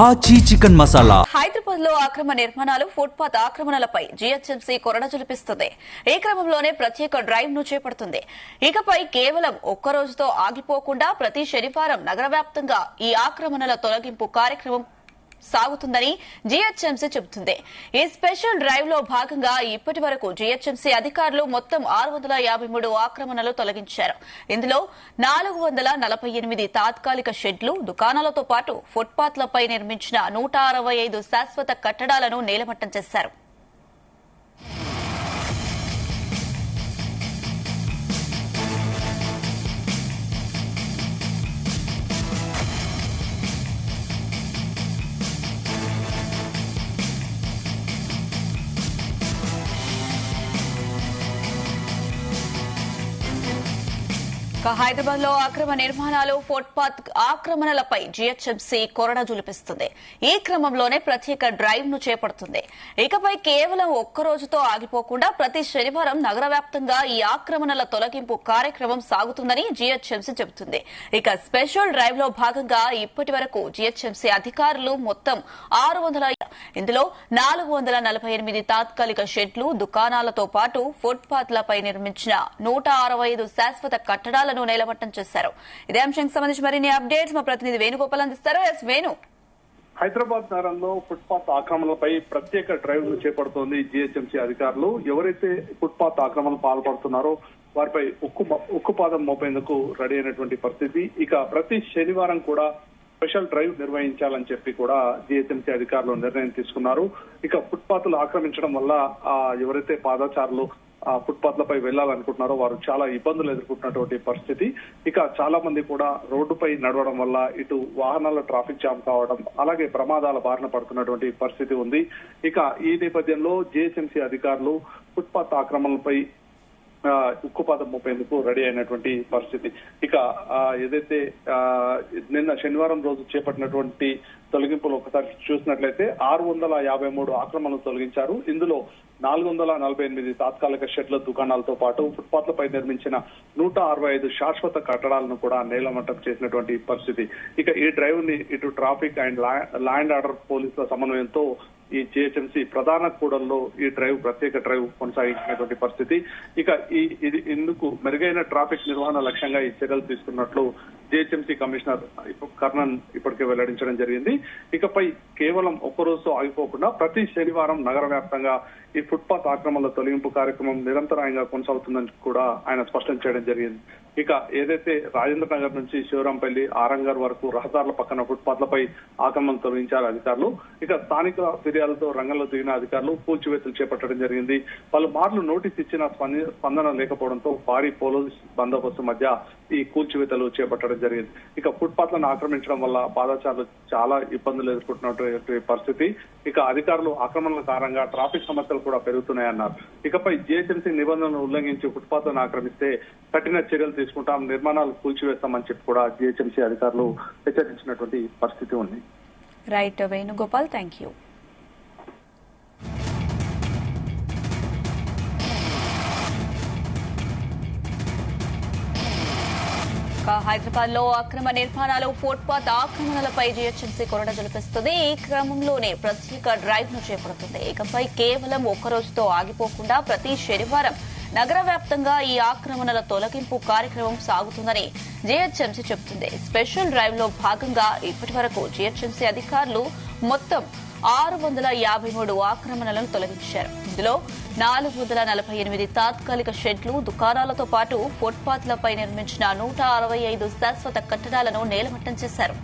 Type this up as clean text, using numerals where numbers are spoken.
ఆచి చికెన్ మసాలా. హైదరాబాద్ లో అక్రమ నిర్మాణాలు, ఫుట్పాత్ ఆక్రమణలపై జీహెచ్ఎంసీ కొరడ జులిపిస్తుంది. ఈ క్రమంలోనే ప్రత్యేక డ్రైవ్ ను చేపడుతుంది. ఇకపై కేవలం ఒక్క రోజుతో ఆగిపోకుండా ప్రతి శనివారం నగర వ్యాప్తంగా ఈ ఆక్రమణల తొలగింపు కార్యక్రమం సాగుతుందని జీహెచ్ఎంసీ చెబుతుంది. ఈ స్పెషల్ డ్రైవ్ లో భాగంగా ఇప్పటి వరకు జీహెచ్ఎంసీ అధికారులు మొత్తం 653 ఆక్రమణలు తొలగించారు. ఇందులో 448 తాత్కాలిక షెడ్లు, దుకాణాలతో పాటు ఫుట్పాత్లపై నిర్మించిన 165 శాశ్వత కట్టడాలను నేలమట్టం చేశారు. హైదరాబాద్ లో అక్రమ నిర్మాణాలు, ఫుట్పాత్ ఆక్రమణలపై జీహెచ్ఎంసీ కొరడ జులిపిస్తుంది. ఈ క్రమంలోనే ప్రత్యేక డ్రైవ్ ను చేపడుతుంది. ఇకపై కేవలం ఒక్క రోజుతో ఆగిపోకుండా ప్రతి శనివారం నగర వ్యాప్తంగా ఈ ఆక్రమణల తొలగింపు కార్యక్రమం సాగుతుందని జీహెచ్ఎంసీ చెబుతుంది. ఇక స్పెషల్ డ్రైవ్ లో భాగంగా ఇప్పటి వరకు జీహెచ్ఎంసీ అధికారులు మొత్తం 600, ఇందులో 448 తాత్కాలిక షెడ్లు, దుకాణాలతో పాటు ఫుట్పాత్లపై నిర్మించిన 165 శాశ్వత కట్టడాలను నేలమట్టం చేశారు. ఇదే అంశానికి సంబంధించి మరిన్ని అప్డేట్స్ మా ప్రతినిధి వేణుగోపాల్ అందిస్తారు. ఎస్ వేణు. హైదరాబాద్ నగరంలో ఫుట్పాత్ ఆక్రమణలపై ప్రత్యేక డ్రైవ్ ను చేపడుతోంది జీహెచ్ఎంసీ అధికారులు. ఎవరైతే ఫుట్పాత్ ఆక్రమణలు పాల్పడుతున్నారో వారిపై ఉక్కుపాదం మోపేందుకు రెడీ అయినటువంటి పరిస్థితి. ఇక ప్రతి శనివారం కూడా స్పెషల్ డ్రైవ్ నిర్వహించాలని చెప్పి కూడా జీహెచ్ఎంసీ అధికారులు నిర్ణయం తీసుకున్నారు. ఇక ఫుట్పాత్లు ఆక్రమించడం వల్ల ఎవరైతే పాదచారులు ఫుట్పాత్ లపై వెళ్లాలనుకుంటున్నారో వారు చాలా ఇబ్బందులు ఎదుర్కొంటున్నటువంటి పరిస్థితి. ఇక చాలా మంది కూడా రోడ్డుపై నడవడం వల్ల ఇటు వాహనాల ట్రాఫిక్ జామ్ కావడం, అలాగే ప్రమాదాల బారిన పడుతున్నటువంటి పరిస్థితి ఉంది. ఇక ఈ నేపథ్యంలో జీహెచ్ఎంసీ అధికారులు ఫుట్పాత్ ఆక్రమణలపై ఉక్కుపాదం మోపేందుకు రెడీ అయినటువంటి పరిస్థితి. ఇక ఏదైతే నిన్న శనివారం రోజు చేపట్టినటువంటి తొలగింపులు ఒకసారి చూసినట్లయితే 653 ఆక్రమణలు తొలగించారు. ఇందులో 448 తాత్కాలిక షెడ్ల, దుకాణాలతో పాటు ఫుట్పాత్లపై నిర్మించిన 165 శాశ్వత కట్టడాలను కూడా నేలమట్టం చేసినటువంటి పరిస్థితి. ఇక ఈ డ్రైవ్ ని ఇటు traffic and law and order పోలీసుల సమన్వయంతో ఈ జీహెచ్ఎంసీ ప్రధాన కూడల్లో ఈ ప్రత్యేక డ్రైవ్ కొనసాగించినటువంటి పరిస్థితి. ఇక ఇది ఇందుకు మెరుగైన ట్రాఫిక్ నిర్వహణ లక్ష్యంగా ఈ చర్యలు తీసుకున్నట్లు జీహెచ్ఎంసీ కమిషనర్ కర్ణన్ ఇప్పటికే వెల్లడించడం జరిగింది. ఇకపై కేవలం ఒక్క రోజుతో ఆగిపోకుండా ప్రతి శనివారం నగర వ్యాప్తంగా ఈ ఫుట్పాత్ ఆక్రమణల తొలగింపు కార్యక్రమం నిరంతరాయంగా కొనసాగుతుందని కూడా ఆయన స్పష్టం చేయడం జరిగింది. ఇక ఏదైతే రాజేంద్ర నగర్ నుంచి శివరాంపల్లి, ఆరంగర్ వరకు రహదారుల పక్కన ఫుట్పాత్లపై ఆక్రమణలు తొలగించారు అధికారులు. ఇక స్థానిక ఫిర్యాదులతో రంగంలో దిగిన అధికారులు కూల్చివేతలు చేపట్టడం జరిగింది. పలుమార్లు నోటీస్ ఇచ్చిన స్పందన లేకపోవడంతో భారీ పోలీస్ బందోబస్తు మధ్య ఈ కూల్చివేతలు చేపట్టడం జరిగింది. ఇక ఫుట్పాత్లను ఆక్రమించడం వల్ల పాదచారులు చాలా ఇబ్బందులు ఎదుర్కొంటున్నటువంటి పరిస్థితి. ఇక అధికారులు ఆక్రమణల కారణంగా ట్రాఫిక్ సమస్యలు కూడా పెరుగుతున్నాయన్నారు. ఇకపై జీహెచ్ఎంసీ నిబంధనలను ఉల్లంఘించి ఫుట్పాత్లను ఆక్రమిస్తే కఠిన చర్యలు తీసుకుంటాం, నిర్మాణాలు కూల్చివేస్తామని చెప్పి కూడా జీహెచ్ఎంసీ అధికారులు హెచ్చరించినటువంటి పరిస్థితి ఉంది. Right Venugopal, thank you. Hyderabad లో అక్రమ నిర్మాణాలు, ఫుట్పాత్ ఆక్రమణలపై జీహెచ్ఎంసీ కొరడ జులిపిస్తుంది. ఈ క్రమంలోనే ప్రత్యేక డ్రైవ్ ను చేపడుతుంది. ఇకపై కేవలం ఒక్క రోజుతో ఆగిపోకుండా ప్రతి శనివారం నగర వ్యాప్తంగా ఈ ఆక్రమణల తొలగింపు కార్యక్రమం సాగుతుందని జీహెచ్ఎంసీ చెబుతుంది. స్పెషల్ డ్రైవ్ లో భాగంగా ఇప్పటి వరకు జీహెచ్ఎంసీ అధికారులు మొత్తం 653 ఆక్రమణలను తొలగించారు. ఇందులో 448 తాత్కాలిక షెడ్లు, దుకాణాలతో పాటు ఫుట్పాత్లపై నిర్మించిన 165 శాశ్వత కట్టడాలను నేలమట్టం చేశారు.